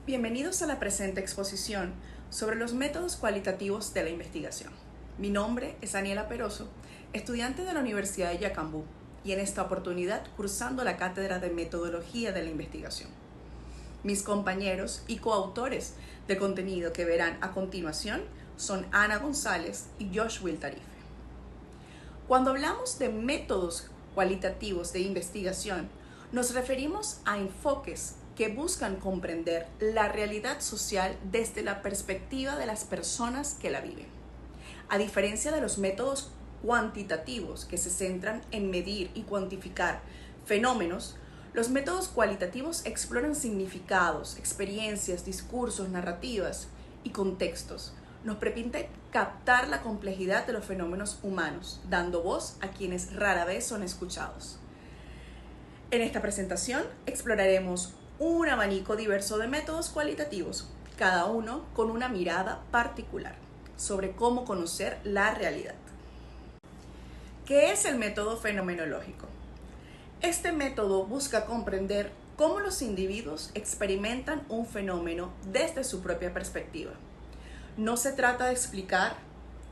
Bienvenidos a la presente exposición sobre los métodos cualitativos de la investigación. Mi nombre es Daniela Peroso, estudiante de la Universidad de Yacambú, y en esta oportunidad cursando la Cátedra de Metodología de la Investigación. Mis compañeros y coautores de contenido que verán a continuación son Ana González y Josh Wiltarife. Cuando hablamos de métodos cualitativos de investigación, nos referimos a enfoques que buscan comprender la realidad social desde la perspectiva de las personas que la viven. A diferencia de los métodos cuantitativos que se centran en medir y cuantificar fenómenos, los métodos cualitativos exploran significados, experiencias, discursos, narrativas y contextos. Nos permite captar la complejidad de los fenómenos humanos, dando voz a quienes rara vez son escuchados. En esta presentación exploraremos un abanico diverso de métodos cualitativos, cada uno con una mirada particular sobre cómo conocer la realidad. ¿Qué es el método fenomenológico? Este método busca comprender cómo los individuos experimentan un fenómeno desde su propia perspectiva. No se trata de explicar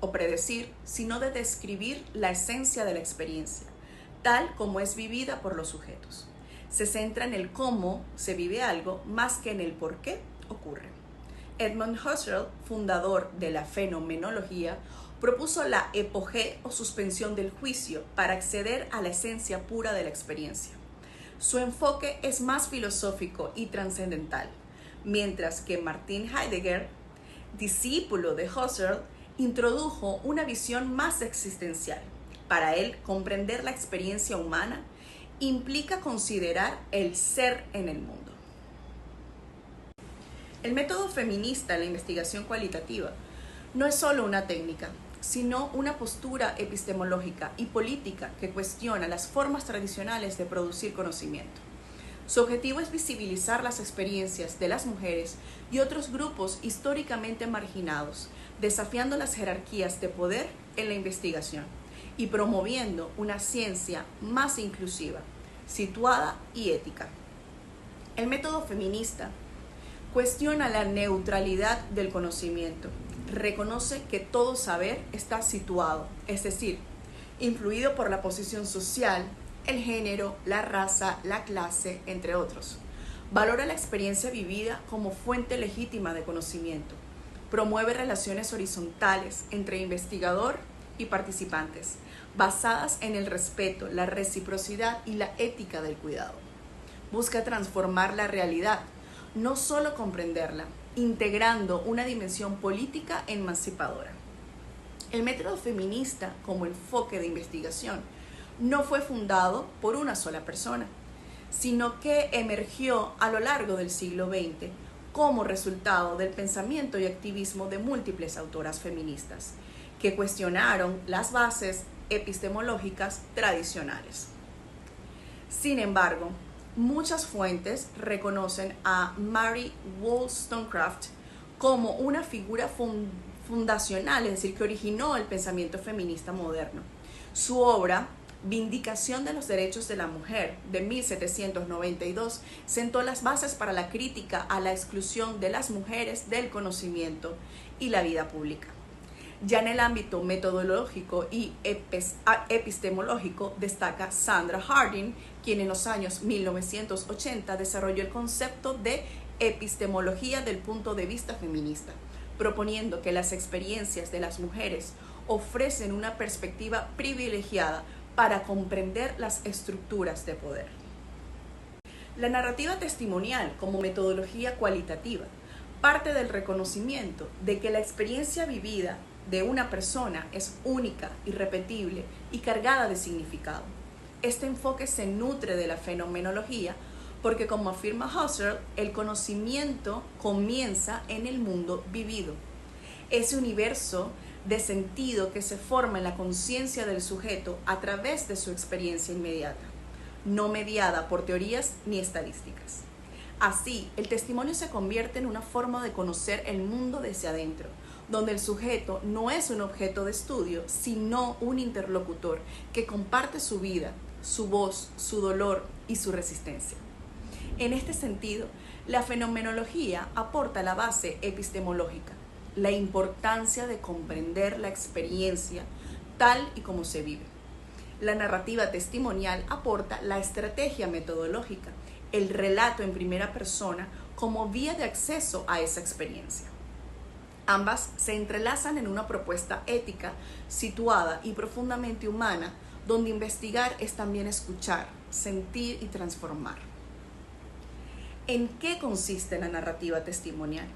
o predecir, sino de describir la esencia de la experiencia, tal como es vivida por los sujetos. Se centra en el cómo se vive algo más que en el por qué ocurre. Edmund Husserl, fundador de la fenomenología, propuso la epogé o suspensión del juicio para acceder a la esencia pura de la experiencia. Su enfoque es más filosófico y trascendental, mientras que Martin Heidegger, discípulo de Husserl, introdujo una visión más existencial. Para él, comprender la experiencia humana implica considerar el ser en el mundo. El método feminista en la investigación cualitativa no es solo una técnica, sino una postura epistemológica y política que cuestiona las formas tradicionales de producir conocimiento. Su objetivo es visibilizar las experiencias de las mujeres y otros grupos históricamente marginados, desafiando las jerarquías de poder en la investigación y promoviendo una ciencia más inclusiva, situada y ética. El método feminista cuestiona la neutralidad del conocimiento, reconoce que todo saber está situado, es decir, influido por la posición social, el género, la raza, la clase, entre otros. Valora la experiencia vivida como fuente legítima de conocimiento, promueve relaciones horizontales entre investigador y participantes, basadas en el respeto, la reciprocidad y la ética del cuidado. Busca transformar la realidad, no solo comprenderla, integrando una dimensión política emancipadora. El método feminista como enfoque de investigación no fue fundado por una sola persona, sino que emergió a lo largo del siglo XX como resultado del pensamiento y activismo de múltiples autoras feministas, que cuestionaron las bases epistemológicas tradicionales. Sin embargo, muchas fuentes reconocen a Mary Wollstonecraft como una figura fundacional, es decir, que originó el pensamiento feminista moderno. Su obra, Vindicación de los Derechos de la Mujer, de 1792, sentó las bases para la crítica a la exclusión de las mujeres del conocimiento y la vida pública. Ya en el ámbito metodológico y epistemológico destaca Sandra Harding, quien en los años 1980 desarrolló el concepto de epistemología del punto de vista feminista, proponiendo que las experiencias de las mujeres ofrecen una perspectiva privilegiada para comprender las estructuras de poder. La narrativa testimonial como metodología cualitativa parte del reconocimiento de que la experiencia vivida de una persona es única, irrepetible y cargada de significado. Este enfoque se nutre de la fenomenología porque, como afirma Husserl, el conocimiento comienza en el mundo vivido. Ese universo de sentido que se forma en la conciencia del sujeto a través de su experiencia inmediata, no mediada por teorías ni estadísticas. Así, el testimonio se convierte en una forma de conocer el mundo desde adentro, donde el sujeto no es un objeto de estudio, sino un interlocutor que comparte su vida, su voz, su dolor y su resistencia. En este sentido, La fenomenología aporta la base epistemológica, la importancia de comprender la experiencia tal y como se vive. La narrativa testimonial aporta la estrategia metodológica, el relato en primera persona como vía de acceso a esa experiencia. Ambas se entrelazan en una propuesta ética situada y profundamente humana, donde investigar es también escuchar, sentir y transformar. ¿En qué consiste la narrativa testimonial?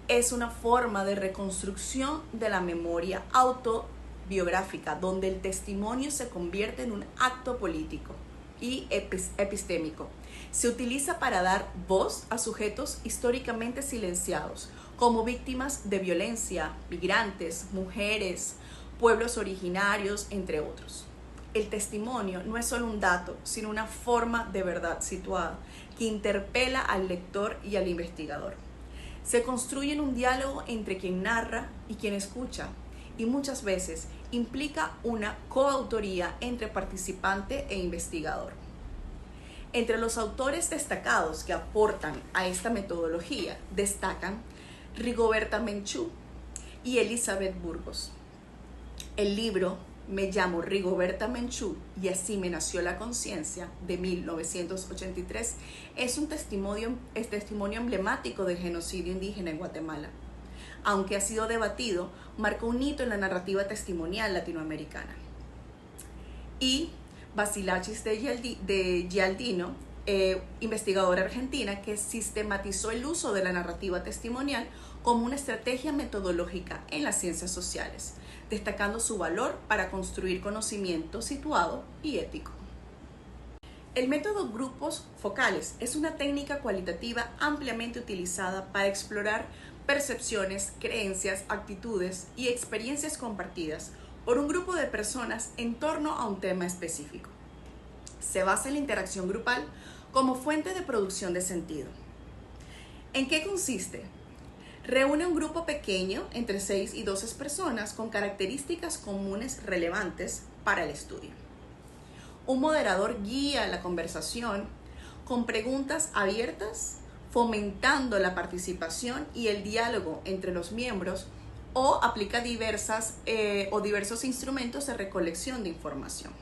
Es una forma de reconstrucción de la memoria autobiográfica, donde el testimonio se convierte en un acto político y epistémico. Se utiliza para dar voz a sujetos históricamente silenciados, como víctimas de violencia, migrantes, mujeres, pueblos originarios, entre otros. El testimonio no es solo un dato, sino una forma de verdad situada que interpela al lector y al investigador. Se construye en un diálogo entre quien narra y quien escucha, y muchas veces implica una coautoría entre participante e investigador. Entre los autores destacados que aportan a esta metodología destacan Rigoberta Menchú y Elizabeth Burgos. El libro Me llamo Rigoberta Menchú y así me nació la conciencia, de 1983, es un testimonio emblemático del genocidio indígena en Guatemala. Aunque ha sido debatido, marcó un hito en la narrativa testimonial latinoamericana. Y Basilachis de Gialdino, investigadora argentina que sistematizó el uso de la narrativa testimonial como una estrategia metodológica en las ciencias sociales, destacando su valor para construir conocimiento situado y ético. El método grupos focales es una técnica cualitativa ampliamente utilizada para explorar percepciones, creencias, actitudes y experiencias compartidas por un grupo de personas en torno a un tema específico. Se basa en la interacción grupal como fuente de producción de sentido. ¿En qué consiste? Reúne un grupo pequeño, entre 6 y 12 personas, con características comunes relevantes para el estudio. Un moderador guía la conversación con preguntas abiertas, fomentando la participación y el diálogo entre los miembros, o aplica diversos instrumentos de recolección de información.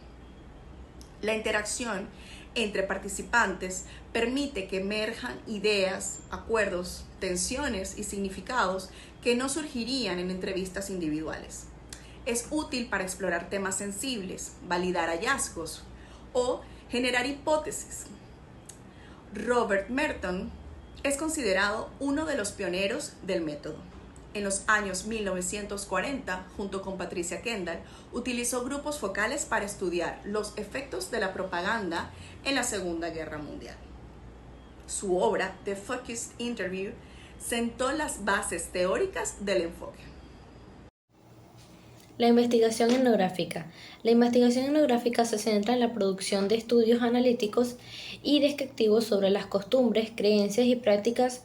La interacción entre participantes permite que emerjan ideas, acuerdos, tensiones y significados que no surgirían en entrevistas individuales. Es útil para explorar temas sensibles, validar hallazgos o generar hipótesis. Robert Merton es considerado uno de los pioneros del método. En los años 1940, junto con Patricia Kendall, utilizó grupos focales para estudiar los efectos de la propaganda en la Segunda Guerra Mundial. Su obra, The Focused Interview, sentó las bases teóricas del enfoque. La investigación etnográfica. La investigación etnográfica se centra en la producción de estudios analíticos y descriptivos sobre las costumbres, creencias y prácticas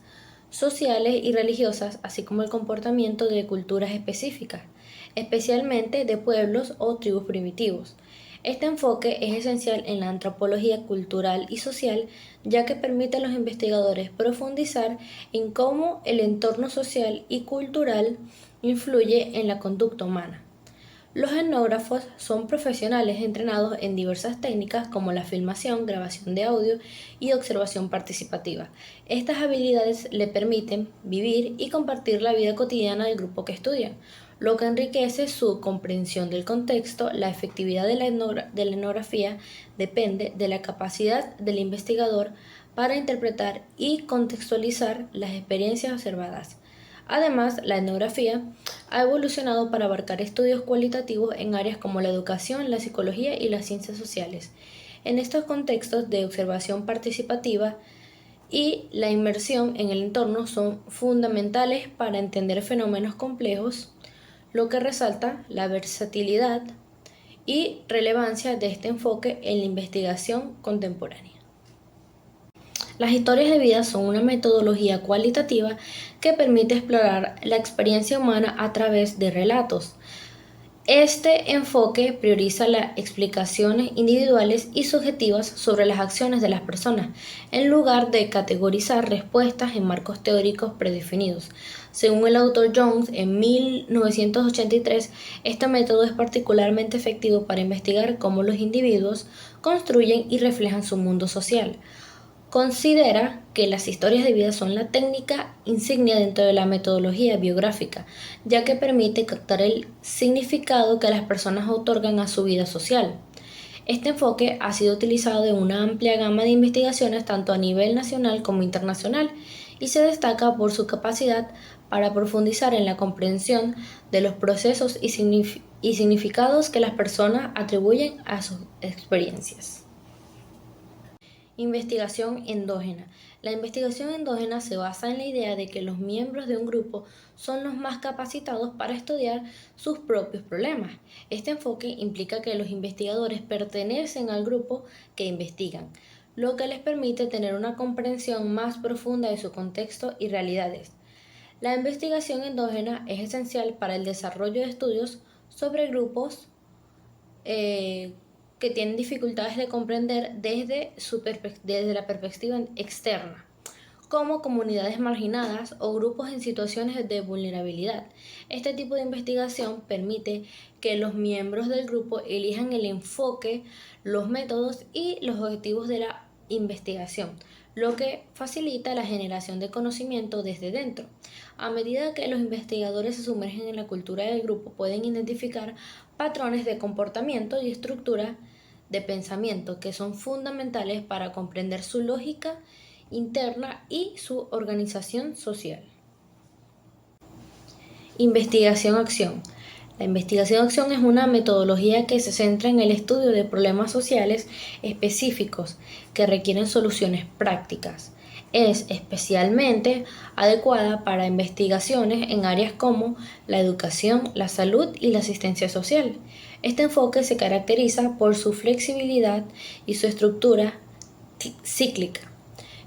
sociales y religiosas, así como el comportamiento de culturas específicas, especialmente de pueblos o tribus primitivos. Este enfoque es esencial en la antropología cultural y social, ya que permite a los investigadores profundizar en cómo el entorno social y cultural influye en la conducta humana. Los etnógrafos son profesionales entrenados en diversas técnicas como la filmación, grabación de audio y observación participativa. Estas habilidades le permiten vivir y compartir la vida cotidiana del grupo que estudian, lo que enriquece su comprensión del contexto. La efectividad de la etnografía depende de la capacidad del investigador para interpretar y contextualizar las experiencias observadas. Además, la etnografía ha evolucionado para abarcar estudios cualitativos en áreas como la educación, la psicología y las ciencias sociales. En estos contextos de observación participativa y la inmersión en el entorno son fundamentales para entender fenómenos complejos, lo que resalta la versatilidad y relevancia de este enfoque en la investigación contemporánea. Las historias de vida son una metodología cualitativa que permite explorar la experiencia humana a través de relatos. Este enfoque prioriza las explicaciones individuales y subjetivas sobre las acciones de las personas, en lugar de categorizar respuestas en marcos teóricos predefinidos. Según el autor Jones, en 1983, este método es particularmente efectivo para investigar cómo los individuos construyen y reflejan su mundo social. Considera que las historias de vida son la técnica insignia dentro de la metodología biográfica, ya que permite captar el significado que las personas otorgan a su vida social. Este enfoque ha sido utilizado en una amplia gama de investigaciones tanto a nivel nacional como internacional y se destaca por su capacidad para profundizar en la comprensión de los procesos y significados que las personas atribuyen a sus experiencias. Investigación endógena. La investigación endógena se basa en la idea de que los miembros de un grupo son los más capacitados para estudiar sus propios problemas. Este enfoque implica que los investigadores pertenecen al grupo que investigan, lo que les permite tener una comprensión más profunda de su contexto y realidades. La investigación endógena es esencial para el desarrollo de estudios sobre grupos que tienen dificultades de comprender desde la perspectiva externa, como comunidades marginadas o grupos en situaciones de vulnerabilidad. Este tipo de investigación permite que los miembros del grupo elijan el enfoque, los métodos y los objetivos de la investigación, lo que facilita la generación de conocimiento desde dentro. A medida que los investigadores se sumergen en la cultura del grupo, pueden identificar patrones de comportamiento y estructura de pensamiento que son fundamentales para comprender su lógica interna y su organización social. Investigación-acción. La investigación-acción es una metodología que se centra en el estudio de problemas sociales específicos que requieren soluciones prácticas. Es especialmente adecuada para investigaciones en áreas como la educación, la salud y la asistencia social. Este enfoque se caracteriza por su flexibilidad y su estructura cíclica,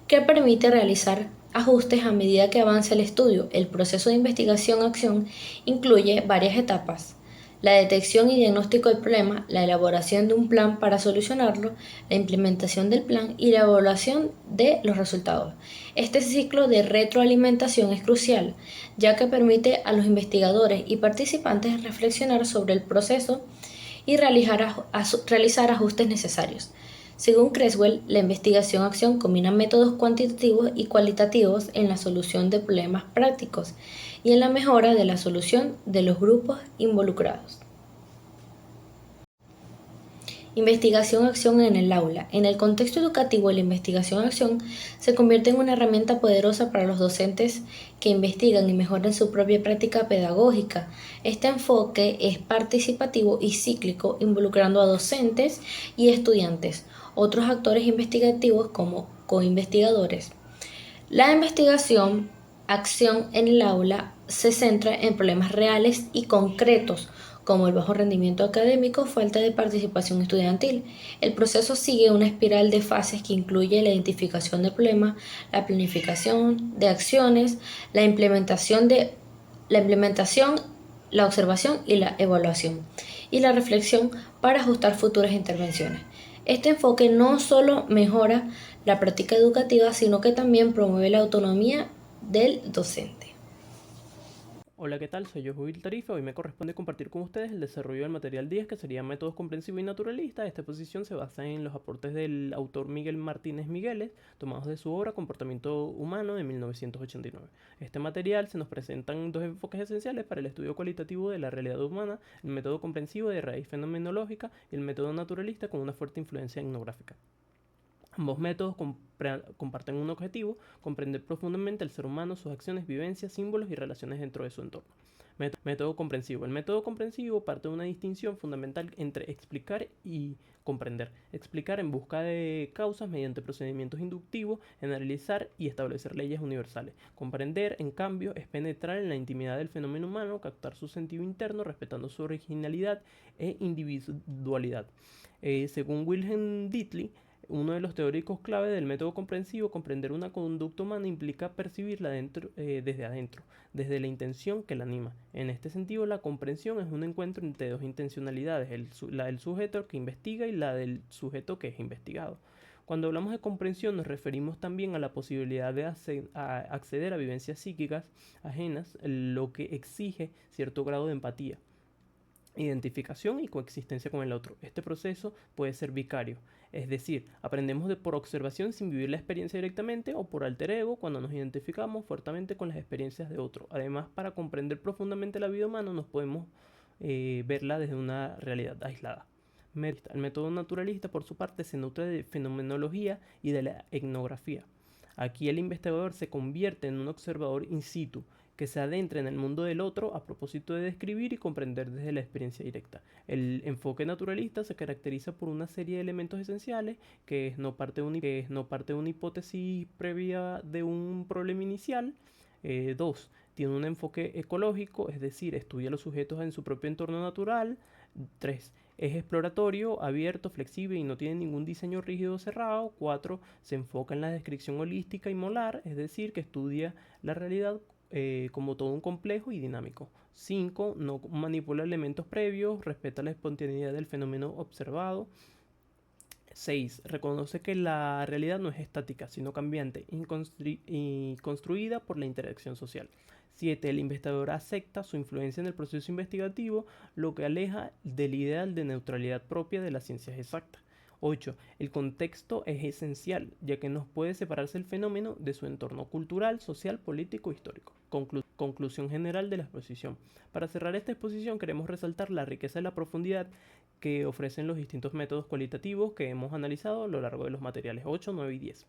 que permite realizar ajustes a medida que avanza el estudio. El proceso de investigación-acción incluye varias etapas: la detección y diagnóstico del problema, la elaboración de un plan para solucionarlo, la implementación del plan y la evaluación de los resultados. Este ciclo de retroalimentación es crucial, ya que permite a los investigadores y participantes reflexionar sobre el proceso y realizar ajustes necesarios. Según Creswell, la investigación-acción combina métodos cuantitativos y cualitativos en la solución de problemas prácticos y en la mejora de la solución de los grupos involucrados. Investigación-acción en el aula. En el contexto educativo, la investigación-acción se convierte en una herramienta poderosa para los docentes que investigan y mejoran su propia práctica pedagógica. Este enfoque es participativo y cíclico, involucrando a docentes y estudiantes, otros actores investigativos como coinvestigadores. La investigación-acción en el aula se centra en problemas reales y concretos, como el bajo rendimiento académico, falta de participación estudiantil. El proceso sigue una espiral de fases que incluye la identificación del problema, la planificación de acciones, la implementación, la observación y la evaluación, y la reflexión para ajustar futuras intervenciones. Este enfoque no solo mejora la práctica educativa, sino que también promueve la autonomía del docente. Hola, ¿qué tal? Soy yo, Jubil Tarifa. Hoy me corresponde compartir con ustedes el desarrollo del material 10, que sería métodos comprensivos y naturalistas. Esta exposición se basa en los aportes del autor Miguel Martínez Migueles, tomados de su obra Comportamiento Humano de 1989. Este material se nos presentan dos enfoques esenciales para el estudio cualitativo de la realidad humana: el método comprensivo de raíz fenomenológica y el método naturalista con una fuerte influencia etnográfica. Ambos métodos comparten un objetivo: comprender profundamente al ser humano, sus acciones, vivencias, símbolos y relaciones dentro de su entorno. Método comprensivo. El método comprensivo parte de una distinción fundamental entre explicar y comprender. Explicar en busca de causas mediante procedimientos inductivos, generalizar y establecer leyes universales. Comprender, en cambio, es penetrar en la intimidad del fenómeno humano, captar su sentido interno, respetando su originalidad e individualidad. Según Wilhelm Dietl, Uno de los teóricos clave del método comprensivo, comprender una conducta humana implica percibirla desde adentro, desde la intención que la anima. En este sentido, la comprensión es un encuentro entre dos intencionalidades, la del sujeto que investiga y la del sujeto que es investigado. Cuando hablamos de comprensión nos referimos también a la posibilidad de acceder a vivencias psíquicas ajenas, lo que exige cierto grado de empatía, identificación y coexistencia con el otro. Este proceso puede ser vicario, es decir, aprendemos por observación sin vivir la experiencia directamente, o por alter ego cuando nos identificamos fuertemente con las experiencias de otro. Además, para comprender profundamente la vida humana nos podemos verla desde una realidad aislada. El método naturalista, por su parte, se nutre de fenomenología y de la etnografía. Aquí el investigador se convierte en un observador in situ, que se adentra en el mundo del otro a propósito de describir y comprender desde la experiencia directa. El enfoque naturalista se caracteriza por una serie de elementos esenciales, que no parte de una hipótesis previa de un problema inicial. 2. Tiene un enfoque ecológico, es decir, estudia a los sujetos en su propio entorno natural. 3. Es exploratorio, abierto, flexible y no tiene ningún diseño rígido o cerrado. 4. Se enfoca en la descripción holística y molar, es decir, que estudia la realidad como todo un complejo y dinámico. 5. No manipula elementos previos, respeta la espontaneidad del fenómeno observado. 6. Reconoce que la realidad no es estática, sino cambiante y construida por la interacción social. 7. El investigador acepta su influencia en el proceso investigativo, lo que aleja del ideal de neutralidad propia de las ciencias exactas. 8. El contexto es esencial, ya que no puede separarse el fenómeno de su entorno cultural, social, político e histórico. Conclusión general de la exposición. Para cerrar esta exposición queremos resaltar la riqueza y la profundidad que ofrecen los distintos métodos cualitativos que hemos analizado a lo largo de los materiales 8, 9 y 10.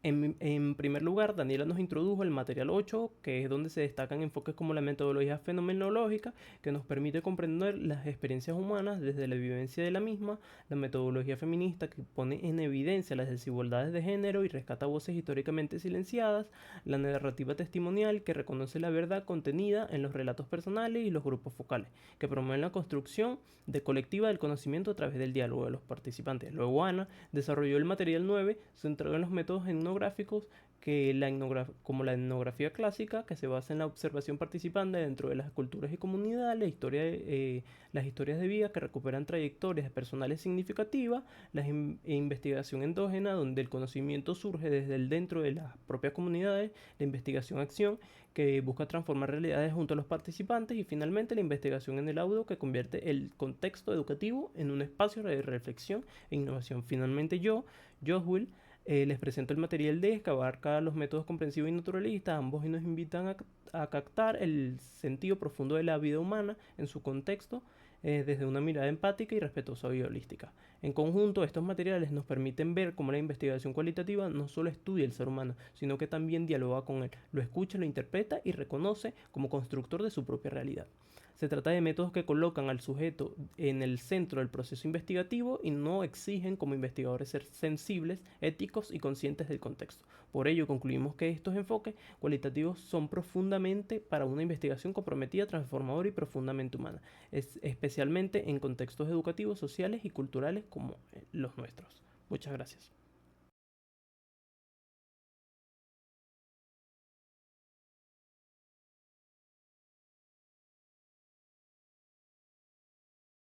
En primer lugar, Daniela nos introdujo el material 8, que es donde se destacan enfoques como la metodología fenomenológica, que nos permite comprender las experiencias humanas desde la vivencia de la misma, la metodología feminista, que pone en evidencia las desigualdades de género y rescata voces históricamente silenciadas, la narrativa testimonial, que reconoce la verdad contenida en los relatos personales y los grupos focales, que promueven la construcción colectiva del conocimiento a través del diálogo de los participantes. Luego Ana desarrolló el material 9, centrado en los métodos etnográficos, como la etnografía clásica, que se basa en la observación participante dentro de las culturas y comunidades, las historias de vida que recuperan trayectorias personales significativas, la investigación endógena, donde el conocimiento surge desde el dentro de las propias comunidades, la investigación-acción, que busca transformar realidades junto a los participantes, y finalmente la investigación en el audio, que convierte el contexto educativo en un espacio de reflexión e innovación. Finalmente Joshua, les presento el material D, que abarca los métodos comprensivos y naturalistas. Ambos nos invitan a captar el sentido profundo de la vida humana en su contexto, desde una mirada empática y respetuosa y holística. En conjunto, estos materiales nos permiten ver cómo la investigación cualitativa no solo estudia el ser humano, sino que también dialoga con él, lo escucha, lo interpreta y reconoce como constructor de su propia realidad. Se trata de métodos que colocan al sujeto en el centro del proceso investigativo y no exigen como investigadores ser sensibles, éticos y conscientes del contexto. Por ello, concluimos que estos enfoques cualitativos son profundamente para una investigación comprometida, transformadora y profundamente humana, especialmente en contextos educativos, sociales y culturales como los nuestros. Muchas gracias.